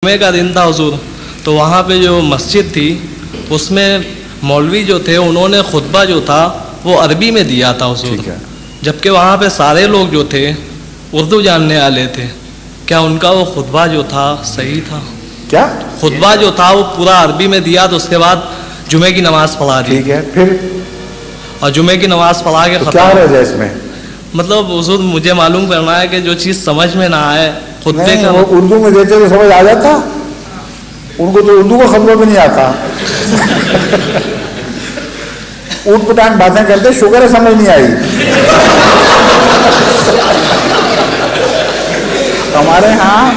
جمعے کا دن تھا حضور، تو وہاں پہ جو مسجد تھی اس میں مولوی جو تھے انہوں نے خطبہ جو تھا وہ عربی میں دیا تھا حضور، جبکہ وہاں پہ سارے لوگ جو تھے اردو جاننے والے تھے. کیا ان کا وہ خطبہ جو تھا صحیح تھا؟ کیا خطبہ جو تھا وہ پورا عربی میں دیا، تو اس کے بعد جمعے کی نماز پڑھا دی. ٹھیک ہے، پھر اور جمعے کی نماز پڑھا کے کیا رہ جائے اس میں؟ مطلب حضور مجھے معلوم کرنا ہے کہ جو چیز سمجھ میں نہ آئے خطبے کا، وہ اردو میں دیتے تو سمجھ آ جاتا، ان کو تو اردو کا خطبہ بھی نہیں آتا. اونٹ پٹانگ باتیں کرتے، شکر ہے سمجھ نہیں آئی. ہمارے ہاں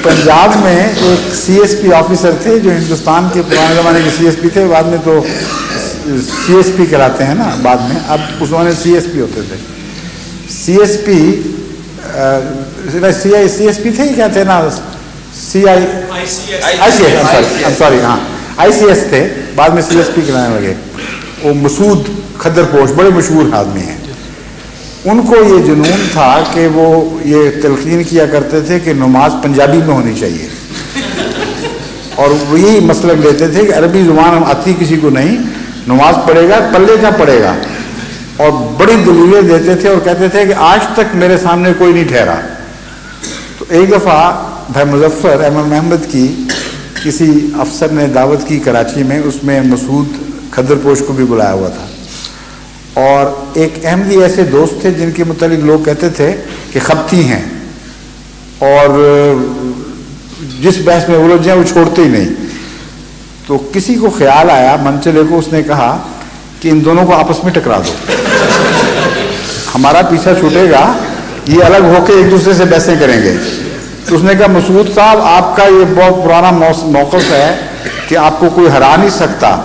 پنجاب میں ایک سی ایس پی آفیسر تھے جو ہندوستان کے پرانے زمانے کے سی ایس پی تھے، بعد میں تو سی ایس پی کہلاتے ہیں نا بعد میں، اب اس زمانے سی ایس پی ہوتے تھے. C S P C S P تھے کیا تھے نا، آئی سی ایس تھے، بعد میں سی ایس پی کہلانے لگے. وہ مسعود کھدر پوش بڑے مشہور آدمی ہیں. ان کو یہ جنون تھا کہ وہ یہ تلقین کیا کرتے تھے کہ نماز پنجابی میں ہونی چاہیے، اور وہ یہی مسلک لیتے تھے کہ عربی زبان ہم آتی کسی کو نہیں، نماز پڑھے گا پلے کا پڑھے گا. اور بڑی دلیلیں دیتے تھے اور کہتے تھے کہ آج تک میرے سامنے کوئی نہیں ٹھہرا. تو ایک دفعہ بھائی مظفر احمد محمد کی کسی افسر نے دعوت کی کراچی میں، اس میں مسعود کھدر پوش کو بھی بلایا ہوا تھا. اور ایک احمدی ایسے دوست تھے جن کے متعلق لوگ کہتے تھے کہ خبتی ہیں اور جس بحث میں الجھ جائیں وہ چھوڑتے ہی نہیں. تو کسی کو خیال آیا، منچلے کو، اس نے کہا کہ ان دونوں کو آپس میں ٹکرا دو، ہمارا پیچھا چھوٹے گا، یہ الگ ہو کے ایک دوسرے سے بحثیں کریں گے. تو اس نے کہا مسعود صاحب آپ کا یہ بہت پرانا موقف ہے کہ آپ کو کوئی ہرا نہیں سکتا،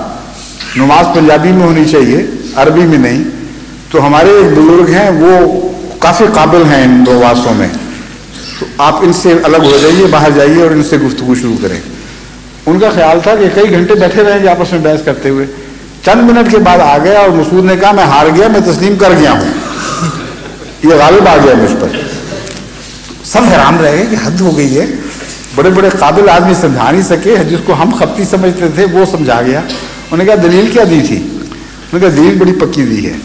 نماز پنجابی میں ہونی چاہیے عربی میں نہیں. تو ہمارے ایک بزرگ ہیں وہ کافی قابل ہیں ان دو واسطوں میں، تو آپ ان سے الگ ہو جائیے، باہر جائیے اور ان سے گفتگو شروع کریں. ان کا خیال تھا کہ کئی گھنٹے بیٹھے رہیں گے آپس میں بحث کرتے ہوئے. چند منٹ کے بعد آ گیا اور مسعود نے کہا میں ہار گیا، میں تسلیم کر گیا ہوں، یہ غالب آ گیا مجھ پر. سب حیران رہ گئے کہ حد ہو گئی ہے، بڑے بڑے قابل آدمی سمجھا نہیں سکے، جس کو ہم خبتی سمجھتے تھے وہ سمجھا گیا. انہوں نے کہا دلیل کیا دی تھی؟ انہوں نے کہا دلیل بڑی پکی دی ہے.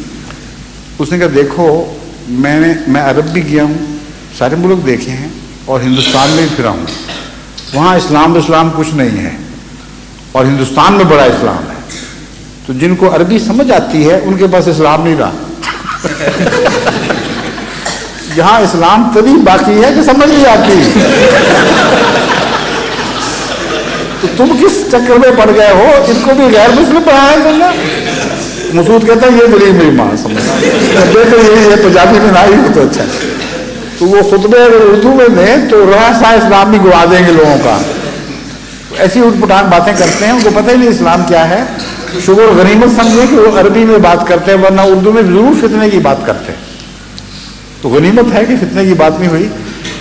اس نے کہا دیکھو میں عرب بھی گیا ہوں، سارے ملک دیکھے ہیں، اور ہندوستان میں بھی پھرا ہوں، وہاں اسلام کچھ نہیں ہے، اور ہندوستان میں بڑا اسلام ہے. تو جن کو عربی سمجھ آتی ہے ان کے پاس اسلام نہیں رہا. یہاں اسلام تبھی باقی ہے کہ سمجھ نہیں آتی. تو تم کس چکر میں پڑ گئے ہو، ان کو بھی غیر مسلم پڑھایا کرنا. مسعود کہتا ہے یہ بڑی میری ماں سمجھنا، دیکھو یہ پنجابی میں نہ ہی ہو تو اچھا. تو وہ خطبے اگر اردو میں دیں تو رہا سا اسلام بھی گوا دیں گے لوگوں کا. ایسی اٹھ پٹانگ باتیں کرتے ہیں، ان کو پتہ ہی نہیں اسلام کیا ہے. شکر غنیمت سمجھیں کہ وہ عربی میں بات کرتے ہیں، ورنہ اردو میں ضرور فتنے کی بات کرتے ہیں. تو غنیمت ہے کہ فتنے کی بات نہیں ہوئی.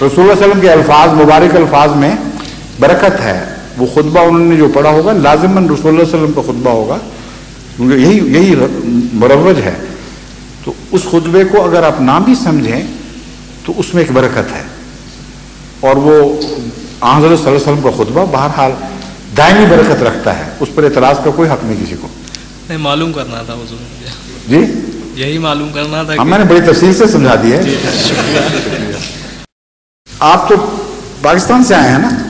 رسول اللہ علیہ وسلم کے الفاظ، مبارک الفاظ میں برکت ہے. وہ خطبہ انہوں نے جو پڑھا ہوگا لازماً رسول اللہ علیہ وسلم کا خطبہ ہوگا، کیونکہ یہی مروج ہے. تو اس خطبے کو اگر آپ نہ بھی سمجھیں تو اس میں ایک برکت ہے. اور وہ حضرت صلی اللہ علیہ وسلم کا خطبہ بہرحال دائمی برکت رکھتا ہے، اس پر اعتراض کا کوئی حق نہیں کسی کو. نہیں معلوم کرنا تھا حضور مجھے. جی یہی معلوم کرنا تھا. میں نے بڑی تفصیل سے سمجھا دی ہے. آپ تو پاکستان سے آئے ہیں نا؟